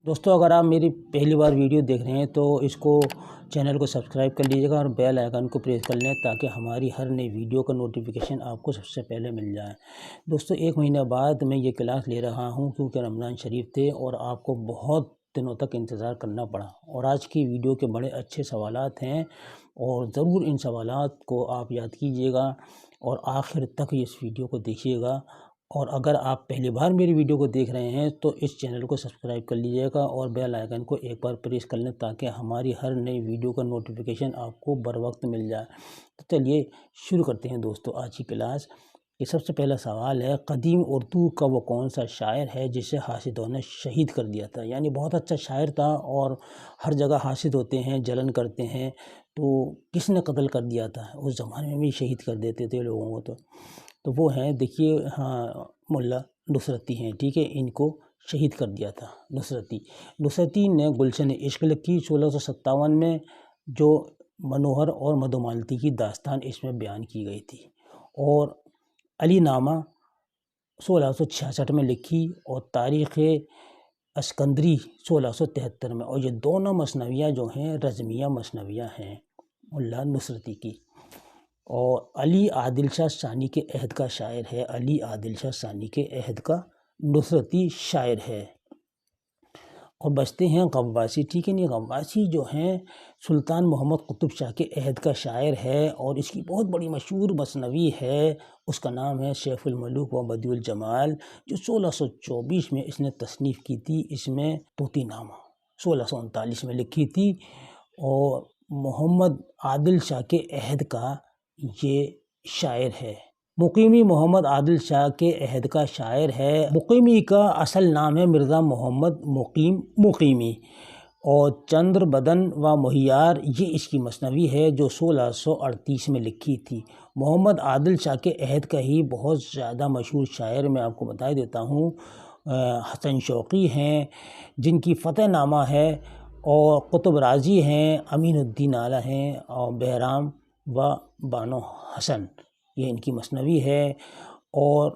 دوستو اگر آپ میری پہلی بار ویڈیو دیکھ رہے ہیں تو اس کو چینل کو سبسکرائب کر لیجیے گا اور بیل آئیکن کو پریس کر لیں تاکہ ہماری ہر نئی ویڈیو کا نوٹیفیکیشن آپ کو سب سے پہلے مل جائے۔ دوستو ایک مہینہ بعد میں یہ کلاس لے رہا ہوں کیونکہ رمضان شریف تھے اور آپ کو بہت دنوں تک انتظار کرنا پڑا، اور آج کی ویڈیو کے بڑے اچھے سوالات ہیں اور ضرور ان سوالات کو آپ یاد کیجیے گا اور آخر تک اس ویڈیو کو دیکھیے گا۔ اور اگر آپ پہلی بار میری ویڈیو کو دیکھ رہے ہیں تو اس چینل کو سبسکرائب کر لیجیے گا اور بیل آئیکن کو ایک بار پریس کر لیں تاکہ ہماری ہر نئی ویڈیو کا نوٹیفیکیشن آپ کو بر وقت مل جائے۔ تو چلیے شروع کرتے ہیں دوستو آج کی کلاس۔ یہ سب سے پہلا سوال ہے، قدیم اردو کا وہ کون سا شاعر ہے جسے حاسدوں نے شہید کر دیا تھا؟ یعنی بہت اچھا شاعر تھا اور ہر جگہ حاسد ہوتے ہیں، جلن کرتے ہیں، تو کس نے قتل کر دیا تھا؟ اس زمانے میں بھی شہید کر دیتے تھے لوگوں کو۔ تو وہ ہیں، دیکھیے، ملا نصرتی ہیں، ٹھیک ہے، ان کو شہید کر دیا تھا نصرتی نے گلشن عشق لکھی 1657 میں، جو منوہر اور مدھومالتی کی داستان اس میں بیان کی گئی تھی، اور علی نامہ 1666 میں لکھی، اور تاریخ اسکندری 1673 میں، اور یہ دونوں مثنویاں جو ہیں رزمیہ مثنویاں ہیں ملا نصرتی کی۔ اور علی عادل شاہ ثانی کے عہد کا شاعر ہے، علی عادل شاہ ثانی کے عہد کا نصرتی شاعر ہے۔ اور بچتے ہیں غواصی، ٹھیک ہے، نہیں، غواصی جو ہیں سلطان محمد قطب شاہ کے عہد کا شاعر ہے، اور اس کی بہت بڑی مشہور مثنوی ہے، اس کا نام ہے سیف الملوک و بدیع الجمال، جو 1624 میں اس نے تصنیف کی تھی۔ اس میں طوطی نامہ 1639 میں لکھی تھی، اور محمد عادل شاہ کے عہد کا یہ شاعر ہے۔ مقیمی محمد عادل شاہ کے عہد کا شاعر ہے۔ مقیمی کا اصل نام ہے مرزا محمد مقیمی، اور چندر بدن و مہیار یہ اس کی مثنوی ہے جو 1638 میں لکھی تھی۔ محمد عادل شاہ کے عہد کا ہی بہت زیادہ مشہور شاعر میں آپ کو بتا دیتا ہوں، حسن شوقی ہیں جن کی فتح نامہ ہے، اور قطب رازی ہیں، امین الدین اعلیٰ ہیں، اور بہرام و بانو حسن، یہ ان کی مثنوی ہے۔ اور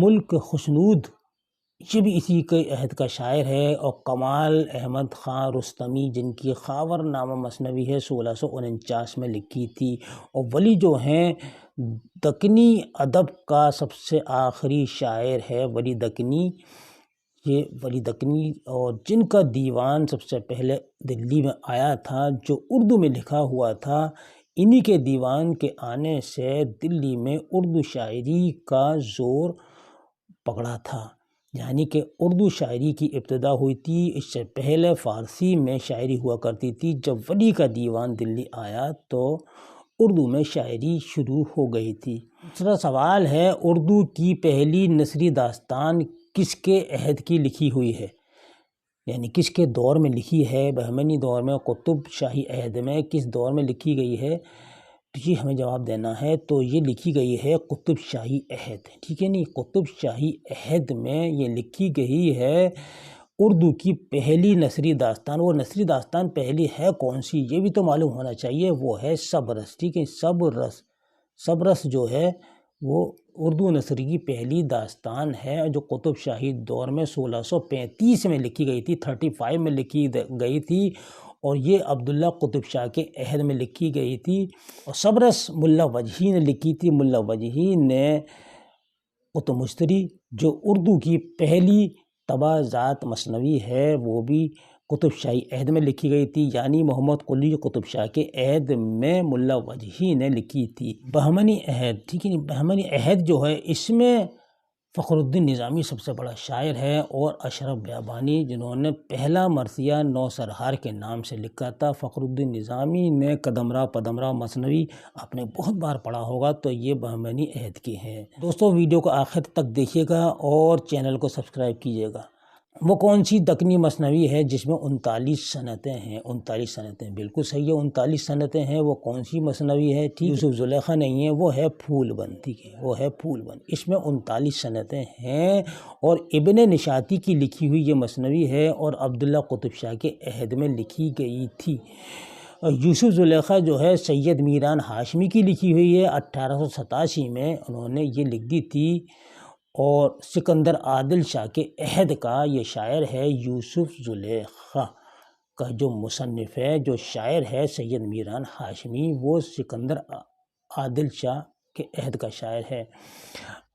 ملک خشنود یہ بھی اسی کے عہد کا شاعر ہے، اور کمال احمد خاں رستمی جن کی خاور نامہ مثنوی ہے 1649 میں لکھی تھی۔ اور ولی جو ہیں دکنی ادب کا سب سے آخری شاعر ہے ولی دکنی، یہ ولی دکنی، اور جن کا دیوان سب سے پہلے دلی میں آیا تھا جو اردو میں لکھا ہوا تھا، انہی کے دیوان کے آنے سے دلی میں اردو شاعری کا زور پکڑا تھا۔ یعنی کہ اردو شاعری کی ابتدا ہوئی تھی، اس سے پہلے فارسی میں شاعری ہوا کرتی تھی۔ جب ولی کا دیوان دلی آیا تو اردو میں شاعری شروع ہو گئی تھی۔ دوسرا سوال ہے، اردو کی پہلی نثری داستان کس کے عہد کی لکھی ہوئی ہے؟ یعنی کس کے دور میں لکھی ہے؟ بہمنی دور میں، قطب شاہی عہد میں، کس دور میں لکھی گئی ہے؟ تو یہ ہمیں جواب دینا ہے۔ تو یہ لکھی گئی ہے قطب شاہی عہد، ٹھیک ہے، نہیں، قطب شاہی عہد میں یہ لکھی گئی ہے اردو کی پہلی نثری داستان۔ وہ نثری داستان پہلی ہے کون سی یہ بھی تو معلوم ہونا چاہیے، وہ ہے سبرس، ٹھیک ہے، سبرس جو ہے وہ اردو نثری کی پہلی داستان ہے، جو قطب شاہی دور میں 1635 میں لکھی گئی تھی، 35 میں لکھی گئی تھی، اور یہ عبداللہ قطب شاہ کے عہد میں لکھی گئی تھی۔ اور سبرس ملا وجہی نے لکھی تھی۔ ملا وجہی نے قطب مشتری جو اردو کی پہلی طبع ذات مثنوی ہے وہ بھی قطب شاہی عہد میں لکھی گئی تھی، یعنی محمد قلی قطب شاہ کے عہد میں ملا وجہی نے لکھی تھی۔ بہمنی عہد، ٹھیک ہے، بہمنی عہد جو ہے اس میں فخر الدین نظامی سب سے بڑا شاعر ہے، اور اشرف بیابانی جنہوں نے پہلا مرثیہ نو سرہار کے نام سے لکھا تھا۔ فخر الدین نظامی نے قدمرہ پدمرہ مثنوی آپ نے بہت بار پڑھا ہوگا، تو یہ بہمنی عہد کی ہیں۔ دوستو ویڈیو کو آخر تک دیکھیے گا اور چینل کو سبسکرائب کیجیے گا۔ وہ کون سی دکنی مثنوی ہے جس میں 39 سنتیں ہیں؟ 39 سنتیں بالکل صحیح ہے، 39 سنتیں ہیں۔ وہ کون سی مثنوی ہے؟ ٹھیک، یوسف زلیخا نہیں ہے، وہ ہے پھول بند، ٹھیک ہے، وہ ہے پھول بند۔ اس میں 39 سنتیں ہیں، اور ابن نشاطی کی لکھی ہوئی یہ مثنوی ہے، اور عبداللہ قطب شاہ کے عہد میں لکھی گئی تھی۔ یوسف زلیخا جو ہے سید میران ہاشمی کی لکھی ہوئی ہے، 1887 میں انہوں نے یہ لکھ دی تھی، اور سکندر عادل شاہ کے عہد کا یہ شاعر ہے یوسف زلیخا کا جو مصنف ہے، جو شاعر ہے سید میران ہاشمی، وہ سکندر عادل شاہ کے عہد کا شاعر ہے۔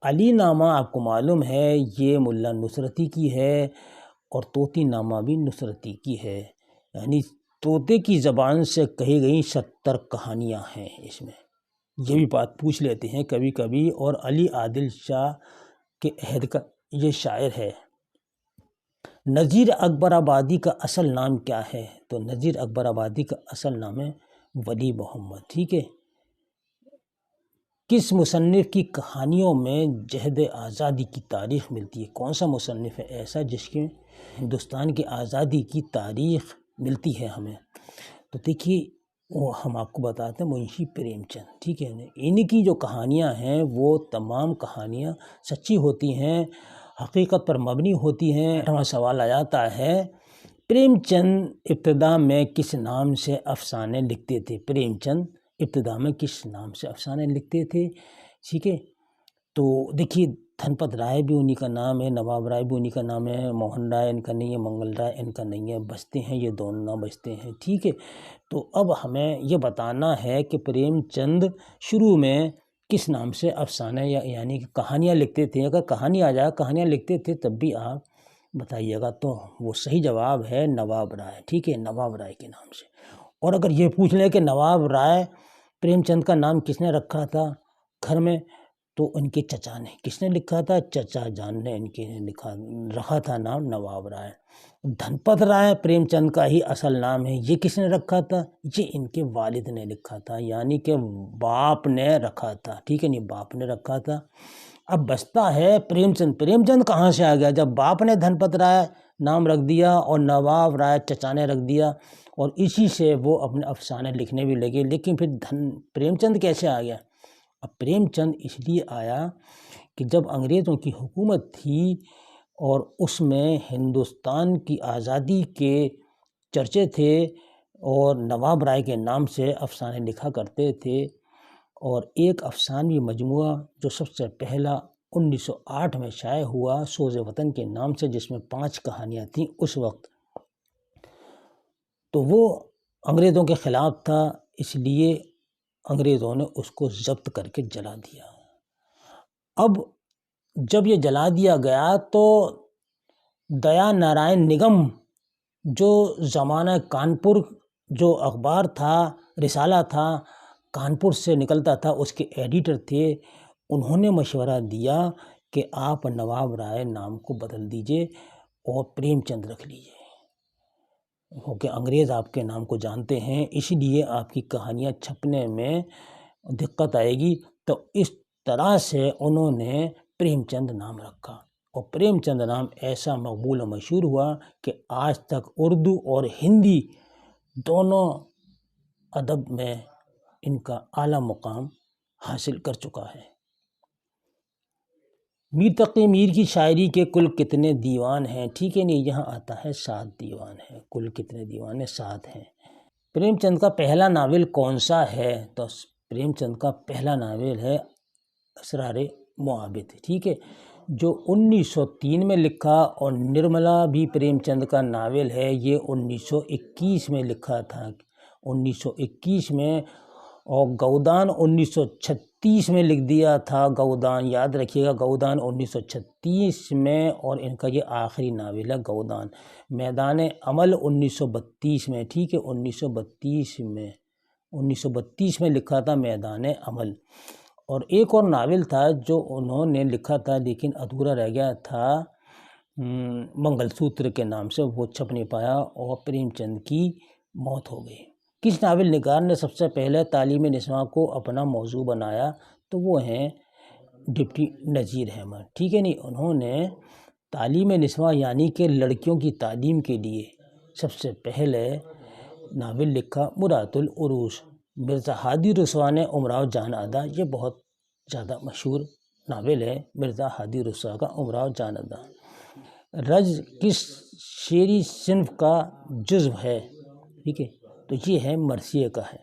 علی نامہ آپ کو معلوم ہے یہ ملا نصرتی کی ہے، اور طوطی نامہ بھی نصرتی کی ہے، یعنی طوطے کی زبان سے کہی گئی 70 کہانیاں ہیں اس میں، یہ بھی بات پوچھ لیتے ہیں کبھی کبھی۔ اور علی عادل شاہ کے عہد کا یہ شاعر ہے۔ نذیر اکبر آبادی کا اصل نام کیا ہے؟ تو نذیر اکبر آبادی کا اصل نام ہے ولی محمد، ٹھیک ہے۔ کس مصنف کی کہانیوں میں جہد آزادی کی تاریخ ملتی ہے؟ کون سا مصنف ہے ایسا جس کے ہندوستان کی آزادی کی تاریخ ملتی ہے ہمیں؟ تو دیکھیے وہ ہم آپ کو بتاتے ہیں منشی پریم چند، ٹھیک ہے۔ ان کی جو کہانیاں ہیں وہ تمام کہانیاں سچی ہوتی ہیں، حقیقت پر مبنی ہوتی ہیں۔ ہمارا سوال آ جاتا ہے پریم چند ابتدا میں کس نام سے افسانے لکھتے تھے؟ پریم چند ابتدا میں کس نام سے افسانے لکھتے تھے؟ ٹھیک ہے، تو دیکھیے دھن پت رائے بھی انہی کا نام ہے، نواب رائے بھی انہی کا نام ہے، موہن رائے ان کا نہیں ہے، منگل رائے ان کا نہیں ہے، بچتے ہیں یہ دونوں نام بچتے ہیں، ٹھیک ہے۔ تو اب ہمیں یہ بتانا ہے کہ پریم چند شروع میں کس نام سے افسانہ یعنی کہ کہانیاں لکھتے تھے۔ اگر کہانی آ جائے کہانیاں لکھتے تھے تب بھی آپ بتائیے گا، تو وہ صحیح جواب ہے نواب رائے، ٹھیک ہے، نواب رائے کے نام سے۔ اور اگر یہ پوچھ لیں کہ نواب رائے پریم چند کا نام کس نے رکھا تھا گھر میں، تو ان کے چچا نے۔ کس نے لکھا تھا؟ چچا جان نے ان کے رکھا تھا نام نواب رائے۔ دھن پت رائے پریم چند کا ہی اصل نام ہے، یہ کس نے رکھا تھا؟ یہ ان کے والد نے لکھا تھا، یعنی کہ باپ نے رکھا تھا، ٹھیک ہے، نہیں باپ نے رکھا تھا۔ اب بچتا ہے پریم چند۔ پریم چند کہاں سے آ گیا؟ جب باپ نے دھن پت رائے نام رکھ دیا اور نواب رائے چچا نے رکھ دیا، اور اسی سے وہ اپنے افسانے لکھنے بھی لگے، لیکن پھر پریم چند کیسے آ گیا؟ اب پریم چند اس لیے آیا کہ جب انگریزوں کی حکومت تھی اور اس میں ہندوستان کی آزادی کے چرچے تھے اور نواب رائے کے نام سے افسانے لکھا کرتے تھے، اور ایک افسانوی مجموعہ جو سب سے پہلا 1908 میں شائع ہوا سوز وطن کے نام سے، جس میں 5 کہانیاں تھیں اس وقت، تو وہ انگریزوں کے خلاف تھا، اس لیے انگریزوں نے اس کو ضبط کر کے جلا دیا۔ اب جب یہ جلا دیا گیا تو دیا نارائن نگم جو زمانہ کانپور جو اخبار تھا، رسالہ تھا، کانپور سے نکلتا تھا، اس کے ایڈیٹر تھے، انہوں نے مشورہ دیا کہ آپ نواب رائے نام کو بدل دیجئے اور پریم چند رکھ لیجئے، کیونکہ انگریز آپ کے نام کو جانتے ہیں، اس لیے آپ کی کہانیاں چھپنے میں دقت آئے گی۔ تو اس طرح سے انہوں نے پریم چند نام رکھا، اور پریم چند نام ایسا مقبول و مشہور ہوا کہ آج تک اردو اور ہندی دونوں ادب میں ان کا اعلیٰ مقام حاصل کر چکا ہے۔ میر تقی میر کی شاعری کے کل کتنے دیوان ہیں؟ ٹھیک ہے، نہیں یہاں آتا ہے 7 دیوان ہیں۔ کل کتنے دیوان ہیں؟ 7 ہیں۔ پریم چند کا پہلا ناول کون سا ہے؟ تو پریم چند کا پہلا ناول ہے اسرار معابد، ٹھیک ہے، جو 1903 میں لکھا، اور نرملا بھی پریم چند کا ناول ہے، یہ 1921 میں لکھا تھا، 1921 میں، اور گودان 1936 میں لکھ دیا تھا۔ گودان یاد رکھیے گا، گودان 1936 میں، اور ان کا یہ آخری ناول ہے گودان۔ میدان عمل 1932 میں، ٹھیک ہے، 1932 میں لکھا تھا میدان عمل۔ اور ایک اور ناول تھا جو انہوں نے لکھا تھا لیکن ادھورا رہ گیا تھا، منگل سوتر کے نام سے، وہ چھپ نہیں پایا اور پریم چند کی موت ہو گئی۔ کس ناول نگار نے سب سے پہلے تعلیم نسواں کو اپنا موضوع بنایا؟ تو وہ ہیں ڈپٹی نذیر احمد، ٹھیک ہے، نہیں انہوں نے تعلیم نسواں یعنی کہ لڑکیوں کی تعلیم کے لیے سب سے پہلے ناول لکھا مرات العروس۔ مرزا ہادی رسوا نے امراؤ جان ادا، یہ بہت زیادہ مشہور ناول ہے مرزا ہادی رسوا کا امراؤ جان ادا۔ رج کس شعری صنف کا جزو ہے؟ ٹھیک ہے، تو یہ ہے مرثیے کا ہے۔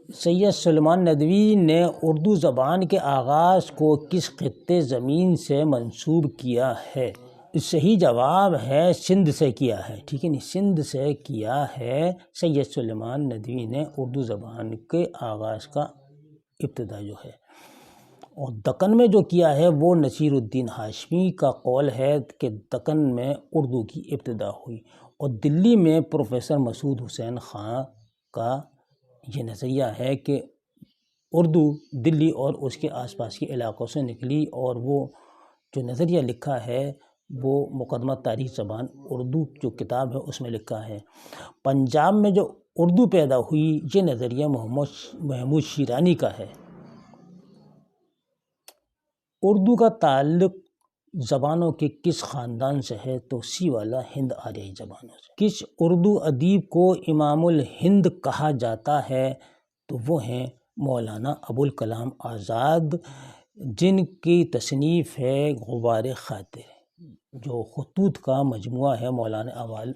سید سلیمان ندوی نے اردو زبان کے آغاز کو کس خطے زمین سے منسوب کیا ہے؟ صحیح جواب ہے سندھ سے کیا ہے، ٹھیک ہے نہیں، سندھ سے کیا ہے سید سلیمان ندوی نے اردو زبان کے آغاز کا ابتدا جو ہے۔ اور دکن میں جو کیا ہے وہ نصیر الدین ہاشمی کا قول ہے کہ دکن میں اردو کی ابتدا ہوئی، اور دلی میں پروفیسر مسعود حسین خان کا یہ نظریہ ہے کہ اردو دلی اور اس کے آس پاس کے علاقوں سے نکلی، اور وہ جو نظریہ لکھا ہے وہ مقدمہ تاریخ زبان اردو جو کتاب ہے اس میں لکھا ہے۔ پنجاب میں جو اردو پیدا ہوئی یہ نظریہ محمود شیرانی کا ہے۔ اردو کا تعلق زبانوں کے کس خاندان سے ہے؟ تو سی والا ہند آریائی زبانوں سے۔ کس اردو ادیب کو امام الہند کہا جاتا ہے؟ تو وہ ہیں مولانا ابوالکلام آزاد، جن کی تصنیف ہے غبار خاطر، جو خطوط کا مجموعہ ہے مولانا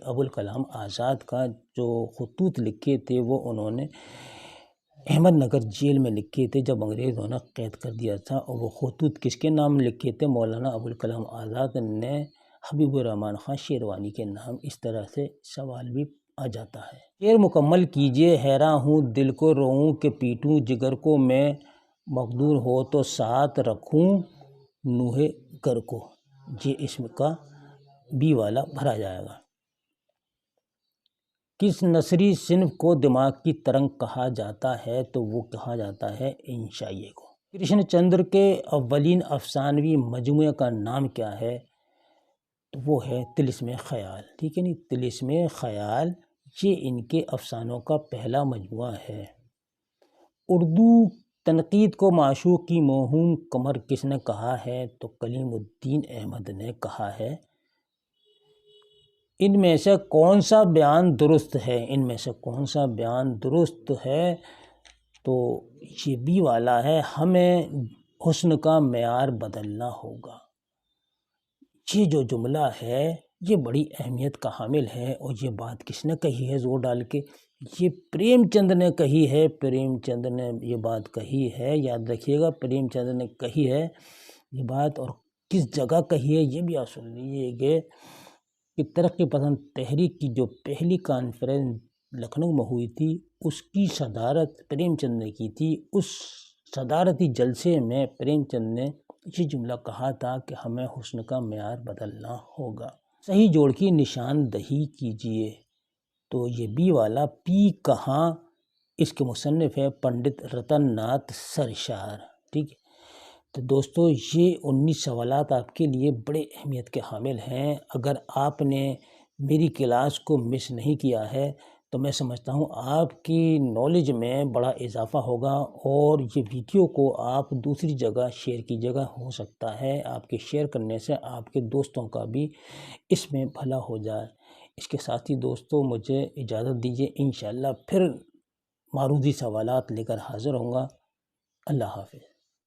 ابوالکلام آزاد کا۔ جو خطوط لکھے تھے وہ انہوں نے احمد نگر جیل میں لکھے تھے جب انگریزوں نے قید کر دیا تھا، اور وہ خطوط کس کے نام لکھے تھے؟ مولانا ابوالکلام آزاد نے حبیب الرحمن خان شیروانی کے نام۔ اس طرح سے سوال بھی آ جاتا ہے۔ شعر مکمل کیجئے۔ حیراں ہوں دل کو روؤں کہ پیٹوں جگر کو میں، مقدور ہو تو ساتھ رکھوں نوح گر کو۔ یہ اسم کا بی والا بھرا جائے گا۔ کس نثری صنف کو دماغ کی ترنگ کہا جاتا ہے؟ تو وہ کہا جاتا ہے انشائیے کو۔ کرشن چندر کے اولین افسانوی مجموعے کا نام کیا ہے؟ تو وہ ہے طلسم خیال، ٹھیک ہے نہیں، طلسم خیال یہ ان کے افسانوں کا پہلا مجموعہ ہے۔ اردو تنقید کو معشوق کی موہوم قمر کس نے کہا ہے؟ تو کلیم الدین احمد نے کہا ہے۔ ان میں سے کون سا بیان درست ہے؟ ان میں سے کون سا بیان درست ہے؟ تو یہ بی والا ہے، ہمیں حسن کا معیار بدلنا ہوگا۔ یہ جو جملہ ہے یہ بڑی اہمیت کا حامل ہے، اور یہ بات کس نے کہی ہے زور ڈال کے؟ یہ پریم چند نے کہی ہے۔ پریم چند نے یہ بات کہی ہے، یاد رکھیے گا، پریم چند نے کہی ہے یہ بات، اور کس جگہ کہی ہے یہ بھی آپ سن لیجیے کہ ترقی پسند تحریک کی جو پہلی کانفرنس لکھنؤ میں ہوئی تھی اس کی صدارت پریم چند نے کی تھی۔ اس صدارتی جلسے میں پریم چند نے یہ جملہ کہا تھا کہ ہمیں حسن کا معیار بدلنا ہوگا۔ صحیح جوڑ کی نشاندہی کیجیے۔ تو یہ بی والا پی کہاں، اس کے مصنف ہے پنڈت رتن ناتھ سرشار، ٹھیک ہے۔ تو دوستو یہ 19 سوالات آپ کے لیے بڑے اہمیت کے حامل ہیں۔ اگر آپ نے میری کلاس کو مس نہیں کیا ہے تو میں سمجھتا ہوں آپ کی نالج میں بڑا اضافہ ہوگا، اور یہ ویڈیو کو آپ دوسری جگہ شیئر کیجیے گا، ہو سکتا ہے آپ کے شیئر کرنے سے آپ کے دوستوں کا بھی اس میں بھلا ہو جائے۔ اس کے ساتھ ہی دوستو مجھے اجازت دیجیے، انشاءاللہ پھر معروضی سوالات لے کر حاضر ہوں گا۔ اللہ حافظ۔